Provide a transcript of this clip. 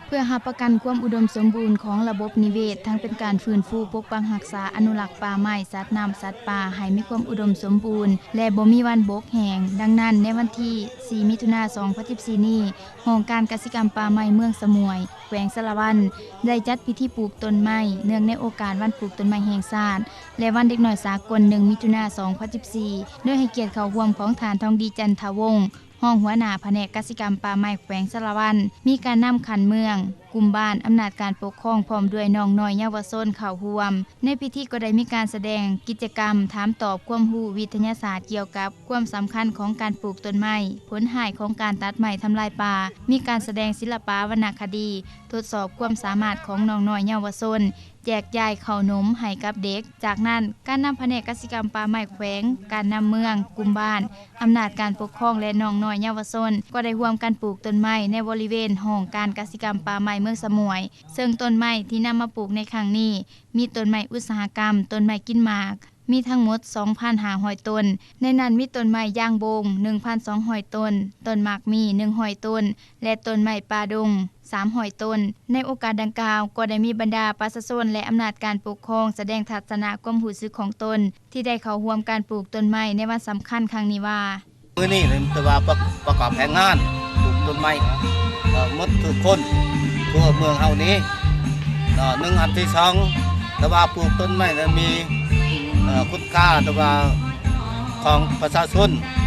เพื่อรับประกันความอุดมสมบูรณ์ของระบบนิเวศทั้งเป็นการฟื้นฟูปกปักรักษาอนุรักษ์ป่าไม้สัตว์น้ำสัตว์ป่าให้มีความอุดมสมบูรณ์และบ่มีวันบกแห้งดังนั้นในวันที่ 4 มิถุนายน 2014 นี้โรงการกสิกรรมป่าไม้เมืองสมวยแขวงสะระวันได้จัดพิธีปลูกต้นไม้เนื่องในโอกาสวันปลูกต้นไม้แห่งชาติและวันเด็กน้อยสากล 1 มิถุนายน 2014 โดยให้เกียรติเข้าร่วมของฐานทองดีจันทวงศ์ห้องหัวหน้าแผนกกสิกรรมป่าไม้แขวงสะระวันมีการนำขันเมืองกลุ่มบ้านอำนาจการปกครองพร้อมด้วยน้องน้อยเยาวชนเข้าร่วมในพิธีก็ได้มีการแสดงกิจกรรมถามตอบความรู้วิทยาศาสตร์เกี่ยวกับความสำคัญของการปลูกต้นไม้ผลหายของการตัดไม้ทำลายป่ามีการแสดงศิลปะวรรณคดีทดสอบความสามารถของน้องน้อยเยาวชนแจกจ่ายข้าวนมให้กับเด็กจากนั้นการนำแผนกกสิกรรมป่าไม้แขวงการนำเมืองกลุ่มบ้านอำนาจการปกครองและน้องน้อยเยาวชนก็ได้ร่วมกันปลูกต้นไม้ในบริเวณห้องการกสิกรรมป่าไม้เมืองสมวยซึ่งต้นไม้ที่นำมาปลูกในครั้งนี้มีต้นไม้อุตสาหกรรมต้นไม้กินหมากมีทั้งหมด 2,500 ต้นในนั้นมีต้นไม้ย่างบง 1,200 ต้นต้นหมากมี100ต้นและต้นไม้ป่าดง300ต้นในโอกาสดังกล่าวก็ได้มีบรรดาประชาชนและอำนาจการปกครองแสดงทัศนะความรู้สึกของตนที่ได้เข้าร่วมการปลูกต้นไม้ในวันสำคัญครั้งนี้ว่ามื้อนี้แต่ว่าประกอบแผนงานปลูกต้นไม้หมดทุกคนทั่วเมืองเฮานี้1อันที่2แต่ว่าปลูกต้นไม้มีคุณค่าแต่ว่าของประชาชน